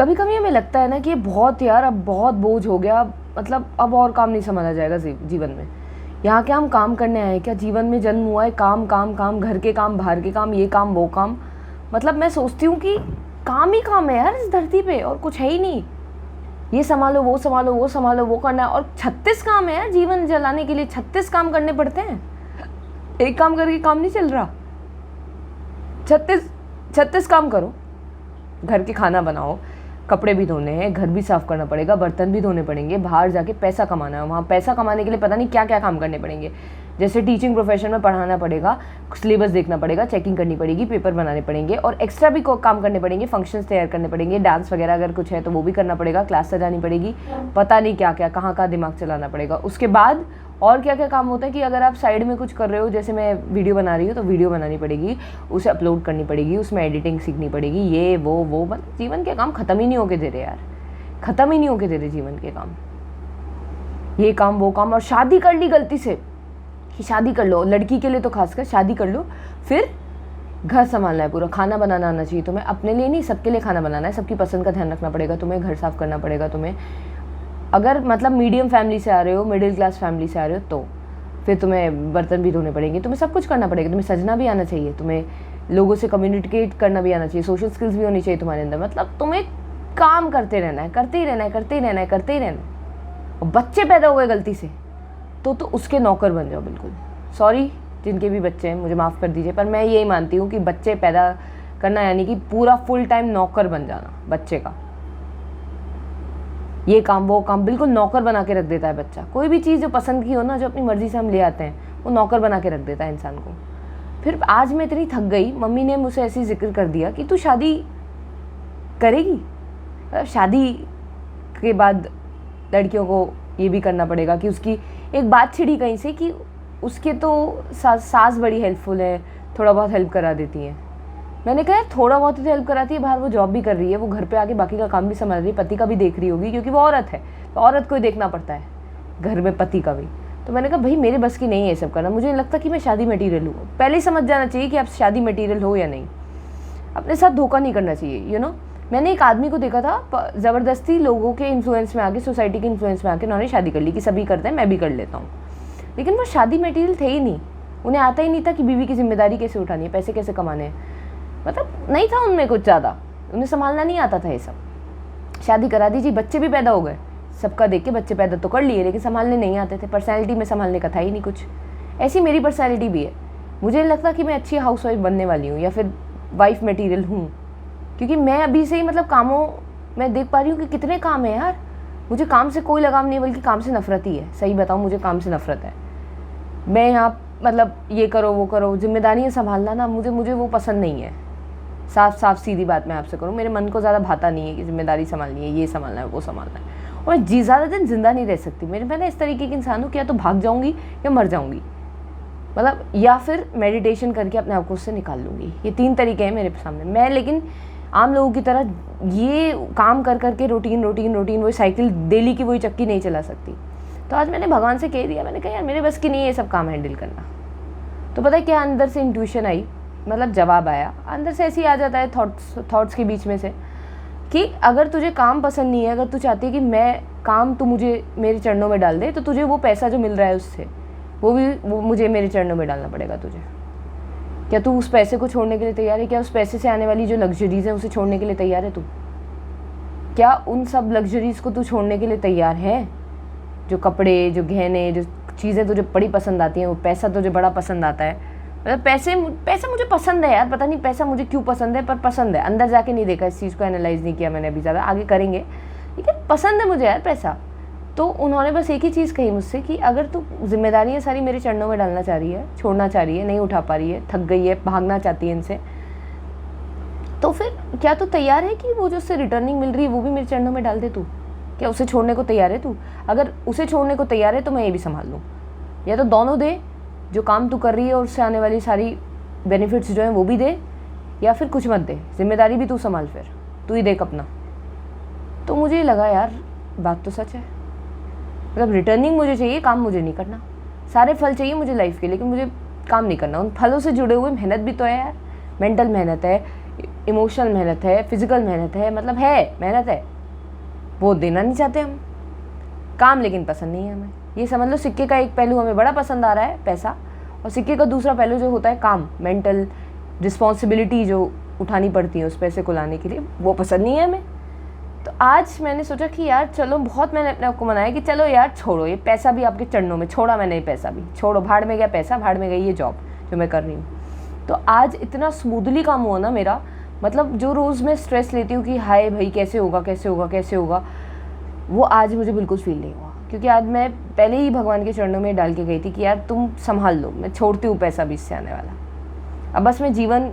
कभी कभी हमें लगता है ना कि ये बहुत यार अब बहुत बोझ हो गया, मतलब अब और काम नहीं संभाला जाएगा जीवन में। यहाँ क्या हम काम करने आए हैं क्या? जीवन में जन्म हुआ है काम काम काम, घर के काम बाहर के काम, ये काम वो काम। मतलब मैं सोचती हूँ कि काम ही काम है यार इस धरती पे, और कुछ है ही नहीं। ये संभालो वो संभालो वो संभालो वो करना है, और 36 काम है यार जीवन चलाने के लिए। 36 काम करने पड़ते हैं, एक काम करके काम नहीं चल रहा। 36 काम करो। घर के खाना बनाओ, कपड़े भी धोने हैं, घर भी साफ़ करना पड़ेगा, बर्तन भी धोने पड़ेंगे, बाहर जाके पैसा कमाना है, वहाँ पैसा कमाने के लिए पता नहीं क्या क्या काम करने पड़ेंगे। जैसे टीचिंग प्रोफेशन में पढ़ाना पड़ेगा, सिलेबस देखना पड़ेगा, चेकिंग करनी पड़ेगी, पेपर बनाने पड़ेंगे, और एक्स्ट्रा भी काम करने पड़ेंगे, फंक्शंस तैयार करने पड़ेंगे, डांस वगैरह अगर कुछ है तो वो भी करना पड़ेगा, क्लास सजानी पड़ेगी, पता नहीं क्या क्या कहाँ का दिमाग चलाना पड़ेगा। उसके बाद और क्या क्या काम होता है कि अगर आप साइड में कुछ कर रहे हो, जैसे मैं वीडियो बना रही हूँ तो वीडियो बनानी पड़ेगी, उसे अपलोड करनी पड़ेगी, उसमें एडिटिंग सीखनी पड़ेगी, ये वो मतलब जीवन के काम ख़त्म ही नहीं होके दे रहे यार, ख़त्म ही नहीं होके दे रहे जीवन के काम, ये काम वो काम। और शादी कर ली गलती से, कि शादी कर लो, लड़की के लिए तो खासकर शादी कर लो, फिर घर संभालना है, पूरा खाना बनाना आना चाहिए तुम्हें, अपने लिए नहीं सबके लिए खाना बनाना है, सबकी पसंद का ध्यान रखना पड़ेगा तुम्हें, घर साफ़ करना पड़ेगा तुम्हें। अगर मतलब मीडियम फैमिली से आ रहे हो, मिडिल क्लास फैमिली से आ रहे हो, तो फिर तुम्हें बर्तन भी धोने पड़ेंगे, तुम्हें सब कुछ करना पड़ेगा, तुम्हें सजना भी आना चाहिए, तुम्हें लोगों से कम्युनिकेट करना भी आना चाहिए, सोशल स्किल्स भी होनी चाहिए तुम्हारे अंदर। मतलब तुम्हें काम करते रहना है, करते ही रहना है, करते ही रहना है, करते ही रहना है। और बच्चे पैदा हो गए गलती से तो उसके नौकर बन जाओ बिल्कुल। सॉरी जिनके भी बच्चे हैं, मुझे माफ़ कर दीजिए, पर मैं यही मानती हूँ कि बच्चे पैदा करना यानी कि पूरा फुल टाइम नौकर बन जाना बच्चे का। ये काम वो काम, बिल्कुल नौकर बना के रख देता है बच्चा। कोई भी चीज़ जो पसंद की हो ना, जो अपनी मर्ज़ी से हम ले आते हैं, वो नौकर बना के रख देता है इंसान को। फिर आज मैं इतनी थक गई, मम्मी ने मुझसे ऐसे जिक्र कर दिया कि तू शादी करेगी, शादी के बाद लड़कियों को ये भी करना पड़ेगा कि उसकी एक बात छिड़ी कहीं से कि उसके तो सास बड़ी हेल्पफुल है, थोड़ा बहुत हेल्प करा देती हैं। मैंने कहा थोड़ा बहुत ही हेल्प कराती है, बाहर वो जॉब भी कर रही है, वो घर पे आके बाकी का काम भी संभाल रही है, पति का भी देख रही होगी, क्योंकि वो औरत है तो औरत को ही देखना पड़ता है घर में, पति का भी। तो मैंने कहा भाई मेरे बस की नहीं है ये सब करना, मुझे नहीं लगता कि मैं शादी मटीरियल हूँ। पहले ही समझ जाना चाहिए कि आप शादी मटीरियल हो या नहीं, अपने साथ धोखा नहीं करना चाहिए, मैंने एक आदमी को देखा था, ज़बरदस्ती लोगों के इन्फ्लुएंस में आके, सोसाइटी के इन्फ्लुएंस में आके उन्होंने शादी कर ली कि सभी करते हैं मैं भी कर लेता हूँ, लेकिन वो शादी मटीरियल थे ही नहीं। उन्हें आता ही नहीं था कि बीवी की जिम्मेदारी कैसे उठानी है, पैसे कैसे कमाने हैं, मतलब नहीं था उनमें कुछ ज़्यादा, उन्हें संभालना नहीं आता था ये सब। शादी करा दीजिए, बच्चे भी पैदा हो गए, सबका देख के बच्चे पैदा तो कर लिए, लेकिन संभालने नहीं आते थे, पर्सनैलिटी में संभालने का था ही नहीं कुछ। ऐसी मेरी पर्सनैलिटी भी है, मुझे नहीं लगता कि मैं अच्छी हाउस वाइफ बनने वाली हूँ या फिर वाइफ मटीरियल हूँ, क्योंकि मैं अभी से ही मतलब कामों में देख पा रही हूँ कि कितने काम है यार। मुझे काम से कोई लगाव नहीं है, बल्कि काम से नफरत ही है, सही बताऊँ मुझे काम से नफरत है। मैं यहाँ मतलब ये करो वो करो, जिम्मेदारियाँ संभालना ना मुझे वो पसंद नहीं है। साफ सीधी बात मैं आपसे करूँ, मेरे मन को ज़्यादा भाता नहीं है कि जिम्मेदारी संभालनी है, ये संभालना है वो संभालना है, और ज़्यादा दिन जिंदा नहीं रह सकती। मैं ना इस तरीके की इंसान हूँ कि या तो भाग जाऊँगी या मर जाऊँगी, मतलब या फिर मेडिटेशन करके अपने आप को उससे निकाल लूँगी। ये 3 तरीके हैं मेरे सामने। मैं लेकिन आम लोगों की तरह ये काम कर करके रूटीन वही साइकिल डेली की वही चक्की नहीं चला सकती। तो आज मैंने भगवान से कह दिया, मैंने कहा यार मेरे बस की नहीं है ये सब काम हैंडल करना। तो पता है क्या, अंदर से इंट्यूशन आई, मतलब जवाब आया अंदर से, ऐसे ही आ जाता है थॉट्स के बीच में से कि अगर तुझे काम पसंद नहीं है, अगर तू चाहती है कि मैं काम तू मुझे मेरे चरणों में डाल दे, तो तुझे वो पैसा जो मिल रहा है उससे वो मुझे मेरे चरणों में डालना पड़ेगा तुझे। क्या तू उस पैसे को छोड़ने के लिए तैयार है? क्या उस पैसे से आने वाली जो लग्जरीज है उसे छोड़ने के लिए तैयार है तू? क्या उन सब लग्जरीज को तू छोड़ने के लिए तैयार है? जो कपड़े, जो गहने, जो चीज़ें तुझे बड़ी पसंद आती हैं, वो पैसा तुझे बड़ा पसंद आता है। मतलब पैसा मुझे पसंद है यार, पता नहीं पैसा मुझे क्यों पसंद है, पर पसंद है। अंदर जाके नहीं देखा, इस चीज़ को एनालाइज नहीं किया मैंने अभी ज़्यादा, आगे करेंगे, लेकिन पसंद है मुझे यार पैसा। तो उन्होंने बस एक ही चीज़ कही मुझसे कि अगर तू जिम्मेदारियाँ सारी मेरे चरणों में डालना चाह रही है, छोड़ना चाह रही है, नहीं उठा पा रही है, थक गई है, भागना चाहती है इनसे, तो फिर क्या तू तैयार है कि वो जो उससे रिटर्निंग मिल रही है वो भी मेरे चरणों में डाल दे तू? क्या उसे छोड़ने को तैयार है तू? अगर उसे छोड़ने को तैयार है तो मैं ये भी संभाल लूँ, या तो दोनों दे, जो काम तू कर रही है और उससे आने वाली सारी बेनिफिट्स जो हैं वो भी दे, या फिर कुछ मत दे, जिम्मेदारी भी तू संभाल, फिर तू ही देख अपना। तो मुझे लगा यार बात तो सच है, मतलब रिटर्निंग मुझे चाहिए, काम मुझे नहीं करना। सारे फल चाहिए मुझे लाइफ के, लेकिन मुझे काम नहीं करना। उन फलों से जुड़े हुए मेहनत भी तो है यार, मेंटल मेहनत है, इमोशनल मेहनत है, फिजिकल मेहनत है, मतलब है मेहनत है, वो देना नहीं चाहते हम। काम लेकिन पसंद नहीं है हमें। ये समझ लो सिक्के का एक पहलू हमें बड़ा पसंद आ रहा है, पैसा, और सिक्के का दूसरा पहलू जो होता है काम, मेंटल रिस्पॉन्सिबिलिटी जो उठानी पड़ती है उस पैसे को लाने के लिए, वो पसंद नहीं है हमें। तो आज मैंने सोचा कि यार चलो, बहुत मैंने अपने आप को मनाया कि चलो यार छोड़ो, ये पैसा भी आपके चरणों में, छोड़ा मैंने ये पैसा भी, छोड़ो, भाड़ में गया पैसा, भाड़ में गई ये जॉब जो मैं कर रही हूँ। तो आज इतना स्मूथली काम हुआ ना मेरा, मतलब जो रोज़ मैं स्ट्रेस लेती हूँ कि हाय भाई कैसे होगा कैसे होगा कैसे होगा, वो आज मुझे बिल्कुल फील नहीं हुआ, क्योंकि आज मैं पहले ही भगवान के चरणों में डाल के गई थी कि यार तुम संभाल लो, मैं छोड़ती हूँ पैसा भी इससे आने वाला, अब बस मैं जीवन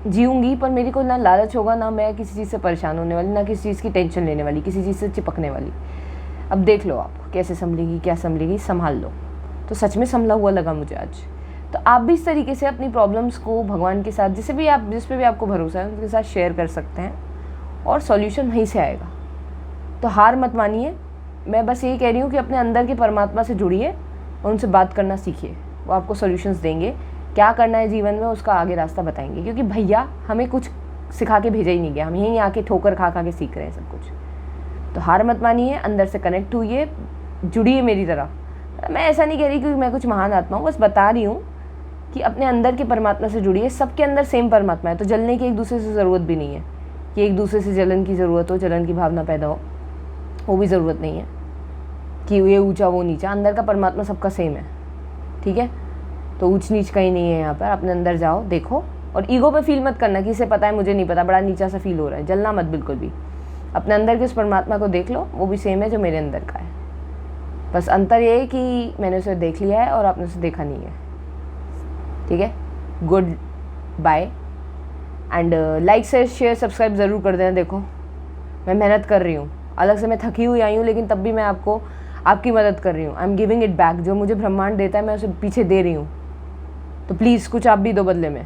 जीऊँगी, पर मेरे को ना लालच होगा, ना मैं किसी चीज़ से परेशान होने वाली, ना किसी चीज़ की टेंशन लेने वाली, किसी चीज़ से चिपकने वाली। अब देख लो आप कैसे संभलेगी, क्या संभलेगी, संभाल लो। तो सच में संभला हुआ लगा मुझे आज। तो आप भी इस तरीके से अपनी प्रॉब्लम्स को भगवान के साथ, जिस पे भी आपको भरोसा है उनके साथ शेयर कर सकते हैं, और सॉल्यूशन वहीं से आएगा। तो हार मत मानिए, मैं बस यही कह रही हूँ कि अपने अंदर के परमात्मा से जुड़िए और उनसे बात करना सीखिए, वो आपको सॉल्यूशंस देंगे। क्या करना है जीवन में उसका आगे रास्ता बताएंगे, क्योंकि भैया हमें कुछ सिखा के भेजा ही नहीं गया, हम यहीं आके ठोकर खा के सीख रहे हैं सब कुछ। तो हार मत मानिए, अंदर से कनेक्ट हुइए, जुड़िए मेरी तरह। मैं ऐसा नहीं कह रही कि मैं कुछ महान आत्मा हूँ, बस बता रही हूँ कि अपने अंदर के परमात्मा से जुड़िए। सबके अंदर सेम परमात्मा है, तो जलने की एक दूसरे से ज़रूरत भी नहीं है कि एक दूसरे से जलन की ज़रूरत हो, जलन की भावना पैदा हो, वो भी ज़रूरत नहीं है कि ये ऊंचा वो नीचा। अंदर का परमात्मा सबका सेम है, ठीक है। तो ऊंच नीच कहीं नहीं है यहाँ पर। अपने अंदर जाओ, देखो, और ईगो पे फील मत करना कि इसे पता है मुझे नहीं पता, बड़ा नीचा सा फील हो रहा है, जलना मत बिल्कुल भी। अपने अंदर के उस परमात्मा को देख लो, वो भी सेम है जो मेरे अंदर का है। बस अंतर ये है कि मैंने उसे देख लिया है और आपने उसे देखा नहीं है, ठीक है। Goodbye, and like share subscribe ज़रूर कर देना। देखो मैं मेहनत कर रही हूँ, अलग से मैं थकी हुई आई हूँ, लेकिन तब भी मैं आपकी मदद कर रही हूँ। I am giving it back. जो मुझे ब्रह्मांड देता है मैं उसे पीछे दे रही हूँ, तो प्लीज़ कुछ आप भी दो बदले में।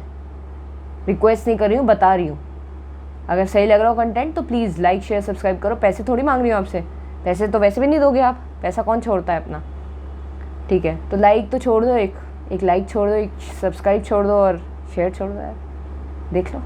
रिक्वेस्ट नहीं कर रही हूँ, बता रही हूँ। अगर सही लग रहा हो कंटेंट तो प्लीज़ लाइक शेयर सब्सक्राइब करो। पैसे थोड़ी मांग रही हूँ आपसे, पैसे तो वैसे भी नहीं दोगे आप, पैसा कौन छोड़ता है अपना, ठीक है। तो लाइक तो छोड़ दो, एक लाइक छोड़ दो, एक सब्सक्राइब छोड़ दो और शेयर छोड़ दो यार, देख लो।